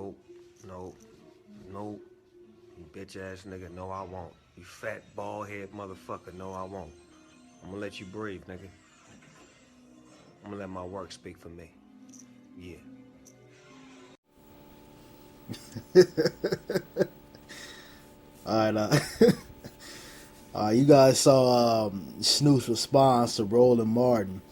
Nope, nope, nope. You bitch ass nigga, no I won't. You fat bald head motherfucker, no I won't. I'm gonna let you breathe, nigga. I'm gonna let my work speak for me. Yeah. All right, you guys saw Snoop's response to Roland Martin.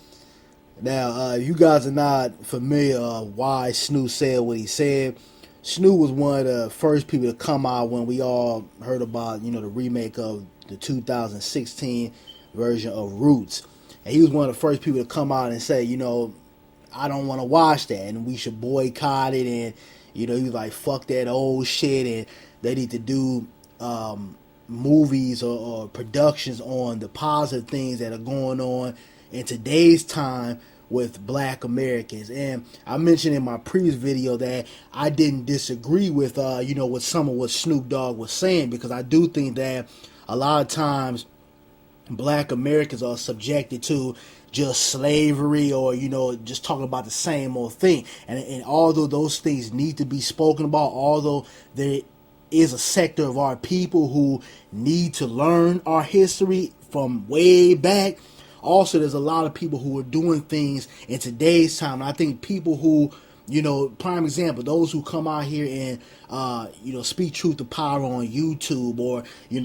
Now, if you guys are not familiar why Snoop said what he said, Snoop was one of the first people to come out when we all heard about, the remake of the 2016 version of Roots. And he was one of the first people to come out and say, I don't want to watch that and we should boycott it. And, he was like, fuck that old shit and they need to do movies or productions on the positive things that are going on in today's time with black Americans. And I mentioned in my previous video that I didn't disagree with with some of what Snoop Dogg was saying, because I do think that a lot of times black Americans are subjected to just slavery or just talking about the same old thing. And although those things need to be spoken about, although there is a sector of our people who need to learn our history from way back, also there's a lot of people who are doing things in today's time. And I think people who, prime example, those who come out here and speak truth to power on YouTube, or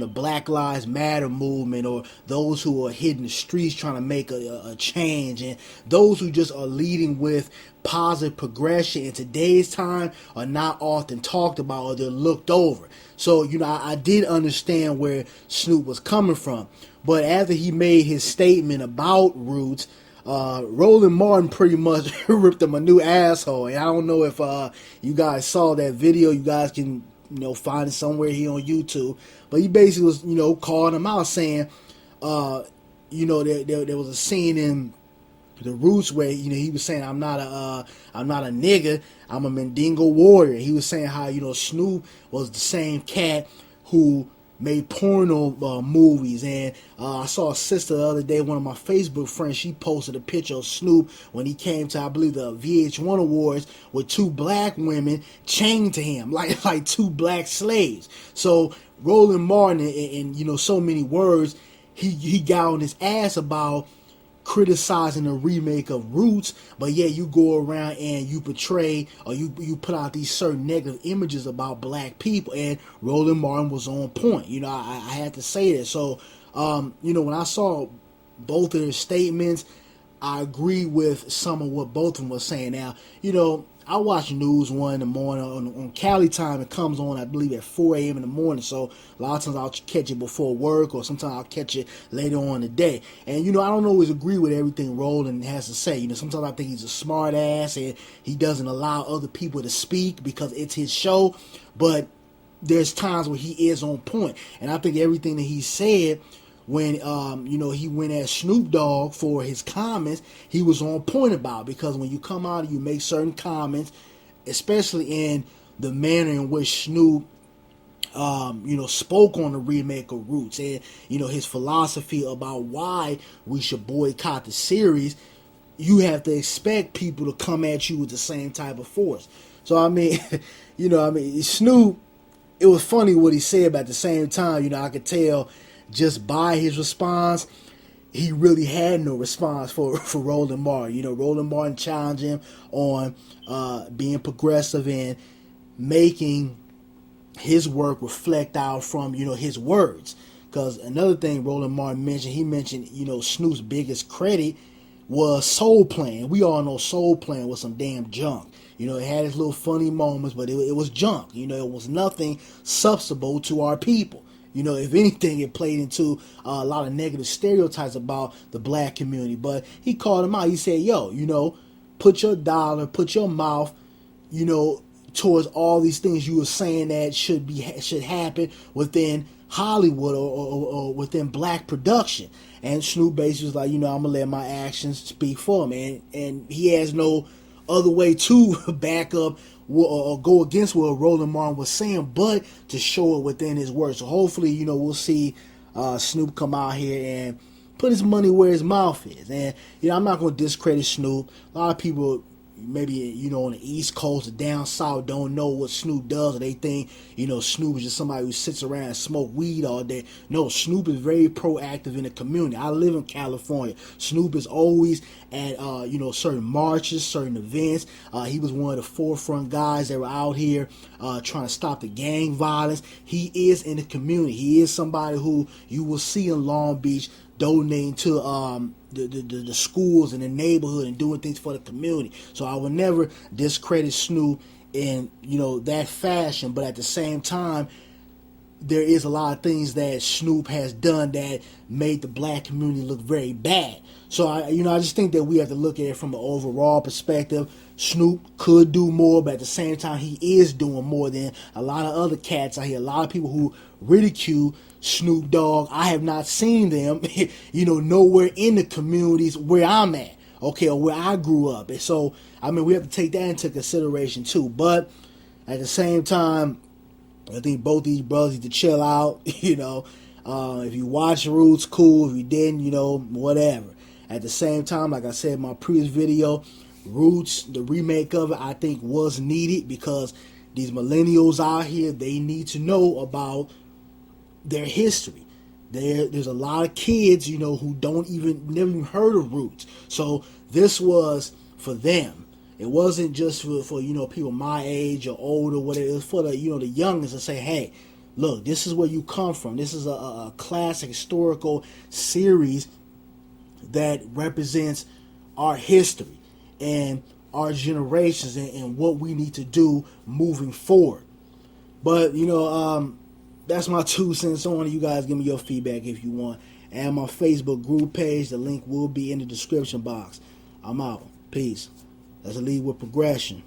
Black Lives Matter movement, or those who are hitting the streets trying to make a change, and those who just are leading with positive progression in today's time are not often talked about, or they're looked over. So I did understand where Snoop was coming from, but after he made his statement about Roots, Roland Martin pretty much ripped him a new asshole. And I don't know if you guys saw that video. You guys can find it somewhere here on YouTube. But he basically was calling him out, saying there was a scene in the Roots where he was saying, I'm not a nigga, I'm a Mandingo warrior. He was saying how Snoop was the same cat who made porno movies. And I saw a sister the other day, one of my Facebook friends, she posted a picture of Snoop when he came to, I believe, the VH1 Awards with two black women chained to him like two black slaves. So Roland Martin, in so many words, he got on his ass about criticizing the remake of Roots, but yeah, you go around and you portray, or you put out these certain negative images about black people. And Roland Martin was on point. I had to say that. So when I saw both of their statements, I agree with some of what both of them were saying. Now, I watch News 1 in the morning. On Cali time, it comes on, I believe, at 4 a.m. in the morning. So a lot of times I'll catch it before work, or sometimes I'll catch it later on in the day. And, I don't always agree with everything Roland has to say. Sometimes I think he's a smart ass and he doesn't allow other people to speak because it's his show. But there's times where he is on point. And I think everything that he said when he went at Snoop Dogg for his comments, he was on point about it. Because when you come out and you make certain comments, especially in the manner in which Snoop spoke on the remake of Roots, and his philosophy about why we should boycott the series, you have to expect people to come at you with the same type of force. So Snoop, it was funny what he said, but at the same time, I could tell just by his response, he really had no response for Roland Martin. Roland Martin challenged him on being progressive and making his work reflect out from, his words. Because another thing Roland Martin mentioned, he mentioned, Snoop's biggest credit was Soul Plane. We all know Soul Plane was some damn junk. It had its little funny moments, but it was junk. It was nothing substantial to our people. If anything, it played into a lot of negative stereotypes about the black community. But he called him out. He said, yo, put your dollar, put your mouth, towards all these things you were saying that should happen within Hollywood or within black production. And Snoop basically was like, I'm going to let my actions speak for him. And he has no other way to back up or go against what Roland Martin was saying, but to show it within his words. So hopefully, we'll see Snoop come out here and put his money where his mouth is. And I'm not going to discredit Snoop. A lot of people maybe, you know, on the East Coast or down south don't know what Snoop does, or they think, you know, Snoop is just somebody who sits around and smoke weed all day. No, Snoop is very proactive in the community. I live in California. Snoop is always at, you know, certain marches, certain events. He was one of the forefront guys that were out here trying to stop the gang violence. He is in the community. He is somebody who you will see in Long Beach donating to the schools and the neighborhood and doing things for the community. So I will never discredit Snoop in, you know, that fashion, but at the same time, there is a lot of things that Snoop has done that made the black community look very bad. So I just think that we have to look at it from an overall perspective. Snoop could do more, but at the same time, he is doing more than a lot of other cats out here. A lot of people who ridicule Snoop Dogg, I have not seen them, you know, nowhere in the communities where I'm at, okay, or where I grew up. And so, I mean, we have to take that into consideration too. But at the same time, I think both these brothers need to chill out, you know. If you watch Roots, cool. If you didn't, you know, whatever. At the same time, like I said in my previous video, Roots, the remake of it, I think was needed because these millennials out here, they need to know about their history. There's a lot of kids, you know, who never even heard of Roots. So this was for them. It wasn't just for you know, people my age or older, whatever. It was for the, you know, the youngins to say, hey, look, this is where you come from. This is a classic historical series that represents our history and our generations and what we need to do moving forward. But, you know, that's my 2 cents on it. You guys give me your feedback if you want. And my Facebook group page, the link will be in the description box. I'm out. Peace. Let's lead with progression.